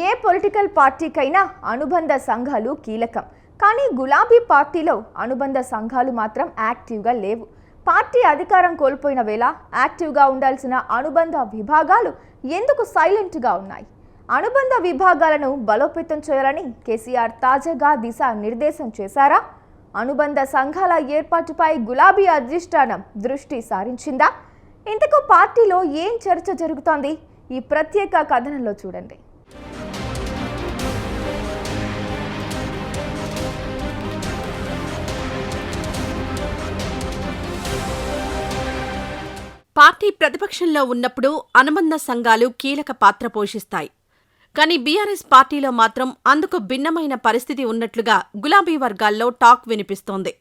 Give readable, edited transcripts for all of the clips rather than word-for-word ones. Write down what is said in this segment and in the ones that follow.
ఏ political పార్టీకైనా అనుబంధ సంఘాలు కీలకం. కానీ గులాబీ పార్టీలో అనుబంధ సంఘాలు మాత్రం యాక్టివ్గా లేవు. పార్టీ అధికారం కోల్పోయిన వేళ యాక్టివ్గా ఉండాల్సిన అనుబంధ విభాగాలు ఎందుకు సైలెంట్గా ఉన్నాయి? అనుబంధ విభాగాలను బలోపేతం చేయాలని కేసీఆర్ తాజాగా దిశానిర్దేశం చేశారా? అనుబంధ సంఘాల ఏర్పాటుపై గులాబీ అధిష్టానం దృష్టి సారించిందా? ఇంతకు పార్టీలో ఏం చర్చ జరుగుతోంది? ఈ ప్రత్యేక కథనంలో చూడండి. పార్టీ ప్రతిపక్షంలో ఉన్నప్పుడు అనుబంధ సంఘాలు కీలక పాత్ర పోషిస్తాయి. కానీ బీఆర్ఎస్ పార్టీలో మాత్రం అందుకు భిన్నమైన పరిస్థితి ఉన్నట్లుగా గులాబీ వర్గాల్లో టాక్ వినిపిస్తోంది.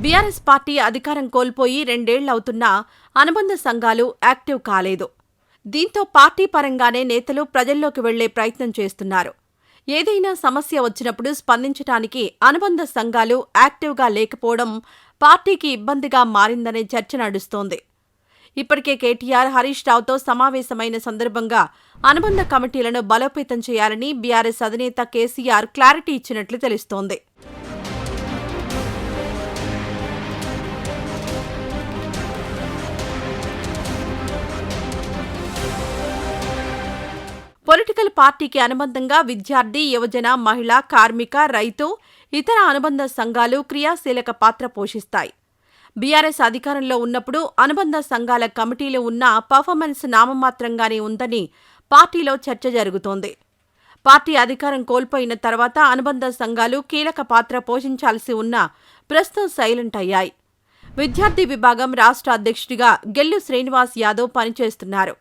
బీఆర్ఎస్ పార్టీ అధికారం కోల్పోయి 2 ఏళ్లవుతున్నా అనుబంధ సంఘాలు యాక్టివ్ కాలేదు. దీంతో పార్టీ పరంగానే నేతలు ప్రజల్లోకి వెళ్లే ప్రయత్నం చేస్తున్నారు. ఏదైనా సమస్య వచ్చినప్పుడు స్పందించడానికి అనుబంధ సంఘాలు యాక్టివ్గా లేకపోవడం పార్టీకి ఇబ్బందిగా మారిందనే చర్చ నడుస్తోంది. ఇప్పటికే కేటీఆర్ హరీష్ రావుతో సమావేశమైన సందర్భంగా అనుబంధ కమిటీలను బలోపేతం చేయాలని బీఆర్ఎస్ అధినేత కేసీఆర్ క్లారిటీ ఇచ్చినట్లు తెలుస్తోంది. పొలిటికల్ పార్టీకి అనుబంధంగా విద్యార్థి, యువజన, మహిళా, కార్మిక, రైతు, ఇతర అనుబంధ సంఘాలు క్రియాశీలక పాత్ర పోషిస్తాయి. బీఆర్ఎస్ అధికారంలో ఉన్నప్పుడు అనుబంధ సంఘాల కమిటీలు ఉన్న పర్ఫార్మెన్స్ నామమాత్రంగానే ఉందని పార్టీలో చర్చ జరుగుతోంది. పార్టీ అధికారం కోల్పోయిన తర్వాత అనుబంధ సంఘాలు కీలక పాత్ర పోషించాల్సి ఉన్నా ప్రస్తుతం సైలెంట్ అయ్యాయి. విద్యార్థి విభాగం రాష్ట్ర అధ్యక్షుడిగా గెల్లు శ్రీనివాస్ యాదవ్ పనిచేస్తున్నారు.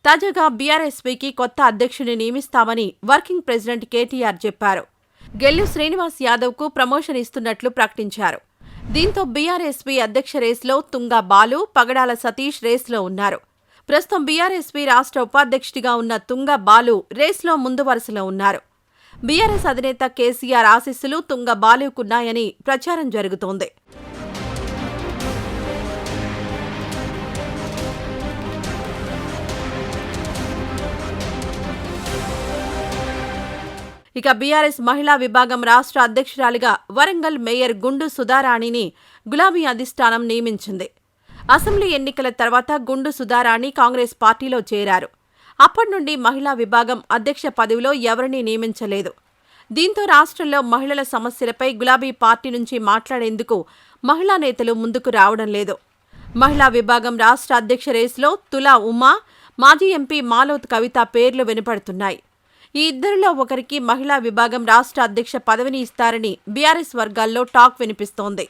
తాజాగా బీఆర్ఎస్పీకి కొత్త అధ్యక్షుడిని నియమిస్తామని వర్కింగ్ ప్రెసిడెంట్ కేటీఆర్ చెప్పారు. గెల్లు శ్రీనివాస్ యాదవ్కు ప్రమోషన్ ఇస్తున్నట్లు ప్రకటించారు. దీంతో బీఆర్ఎస్పీ అధ్యక్ష రేసులో తుంగా బాలు, పగడాల సతీష్ రేసులో ఉన్నారు. ప్రస్తుతం బీఆర్ఎస్పీ రాష్ట్ర ఉపాధ్యక్షుడిగా ఉన్న తుంగా బాలు రేసులో ముందు వరుసలో ఉన్నారు. బీఆర్ఎస్ అధినేత కేసీఆర్ ఆశీస్సులు తుంగా బాలుకున్నాయని ప్రచారం జరుగుతోంది. ఇక బీఆర్ఎస్ మహిళా విభాగం రాష్ట్ర అధ్యక్షురాలిగా వరంగల్ మేయర్ గుండు సుధారాణిని గులాబీ అధిష్టానం నియమించింది. అసెంబ్లీ ఎన్నికల తర్వాత గుండు సుధారాణి కాంగ్రెస్ పార్టీలో చేరారు. అప్పటి నుండి మహిళా విభాగం అధ్యక్ష పదవిలో ఎవరినీ నియమించలేదు. దీంతో రాష్ట్రంలో మహిళల సమస్యలపై గులాబీ పార్టీ నుంచి మాట్లాడేందుకు మహిళా నేతలు ముందుకు రావడం లేదు. మహిళా విభాగం రాష్ట్ర అధ్యక్ష రేసులో తులా ఉమా, మాజీ ఎంపీ మాలోత్ కవిత పేర్లు వినపడుతున్నాయి. ఈ ఇద్దరిలో ఒకరికి మహిళా విభాగం రాష్ట్ర అధ్యక్ష పదవిని ఇస్తారని బీఆర్ఎస్ వర్గాల్లో టాక్ వినిపిస్తోంది.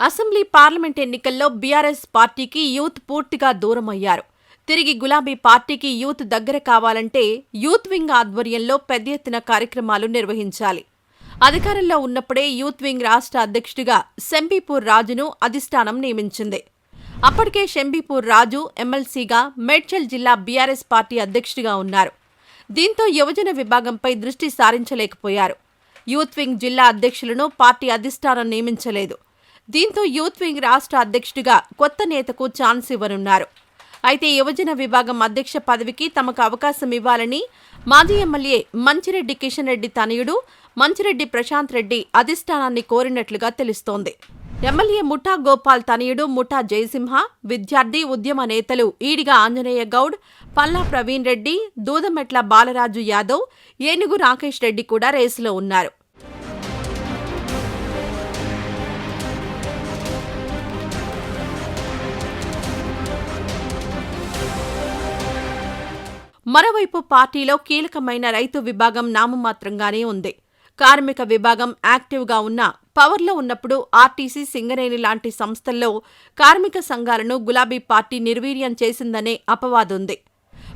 అసెంబ్లీ, పార్లమెంట్ ఎన్నికల్లో బీఆర్ఎస్ పార్టీకి యూత్ పూర్తిగా దూరమయ్యారు. తిరిగి గులాబీ పార్టీకి యూత్ దగ్గర కావాలంటే యూత్ వింగ్ ఆధ్వర్యంలో పెద్ద ఎత్తున కార్యక్రమాలు నిర్వహించాలి. అధికారంలో ఉన్నప్పుడే యూత్ వింగ్ రాష్ట్ర అధ్యక్షుడిగా శంబీపూర్ రాజును అధిష్టానం నియమించింది. అప్పటికే శంబీపూర్ రాజు ఎమ్మెల్సీగా మేడ్చల్ జిల్లా బీఆర్ఎస్ పార్టీ అధ్యక్షుడిగా ఉన్నారు. దీంతో యువజన విభాగంపై దృష్టి సారించలేకపోయారు. యూత్ వింగ్ జిల్లా అధ్యక్షులను పార్టీ అధిష్టానం నియమించలేదు. దీంతో యూత్ వింగ్ రాష్ట్ర అధ్యక్షుడిగా కొత్త నేతకు ఛాన్స్ ఇవ్వనున్నారు. అయితే యువజన విభాగం అధ్యక్ష పదవికి తమకు అవకాశం ఇవ్వాలని మాజీ ఎమ్మెల్యే మంచిరెడ్డి కిషన్ రెడ్డి తనయుడు మంచిరెడ్డి ప్రశాంత్ రెడ్డి అధిష్టానాన్ని కోరినట్లుగా తెలుస్తోంది. ఎమ్మెల్యే ముఠా గోపాల్ తనయుడు ముఠా జయసింహ, విద్యార్థి, ఉద్యమ నేతలు ఈడిగా ఆంజనేయ గౌడ్, పల్లా ప్రవీణ్ రెడ్డి, దూదమెట్ల బాలరాజు యాదవ్, ఏనుగు రాకేష్ రెడ్డి కూడా రేసులో ఉన్నారు. మరోవైపు పార్టీలో కీలకమైన రైతు విభాగం నామమాత్రంగానే ఉంది. కార్మిక విభాగం యాక్టివ్గా ఉన్నా పవర్లో ఉన్నప్పుడు ఆర్టీసీ, సింగరేణి లాంటి సంస్థల్లో కార్మిక సంఘాలను గులాబీ పార్టీ నిర్వీర్యం చేసిందనే అపవాదుంది.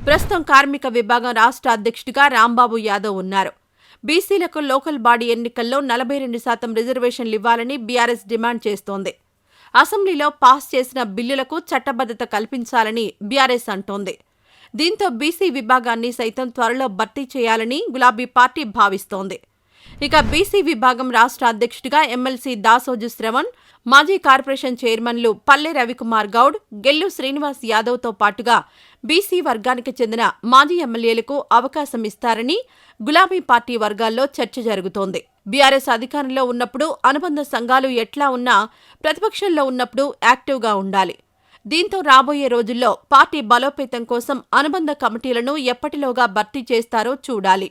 ప్రస్తుతం కార్మిక విభాగం రాష్ట్ర అధ్యక్షుడిగా రాంబాబు యాదవ్ ఉన్నారు. బీసీలకు లోకల్ బాడీ ఎన్నికల్లో 42% రిజర్వేషన్లివ్వాలని బీఆర్ఎస్ డిమాండ్ చేస్తోంది. అసెంబ్లీలో పాస్ చేసిన బిల్లులకు చట్టబద్ధత కల్పించాలని బీఆర్ఎస్ అంటోంది. దీంతో బీసీ విభాగాన్ని సైతం త్వరలో భర్తీ చేయాలని గులాబీ పార్టీ భావిస్తోంది. ఇక బీసీ విభాగం రాష్ట్ర అధ్యక్షుడిగా ఎమ్మెల్సీ దాసోజు శ్రవణ్, మాజీ కార్పొరేషన్ చైర్మన్లు పల్లె రవికుమార్ గౌడ్, గెల్లు శ్రీనివాస్ యాదవ్తో పాటుగా బీసీ వర్గానికి చెందిన మాజీ ఎమ్మెల్యేలకు అవకాశం ఇస్తారని గులాబీ పార్టీ వర్గాల్లో చర్చ జరుగుతోంది. బీఆర్ఎస్ అధికారంలో ఉన్నప్పుడు అనుబంధ సంఘాలు ఎట్లా ఉన్నా ప్రతిపక్షంలో ఉన్నప్పుడు యాక్టివ్గా ఉండాలి. దీంతో రాబోయే రోజుల్లో పార్టీ బలోపేతం కోసం అనుబంధ కమిటీలను ఎప్పటిలోగా భర్తీ చేస్తారో చూడాలి.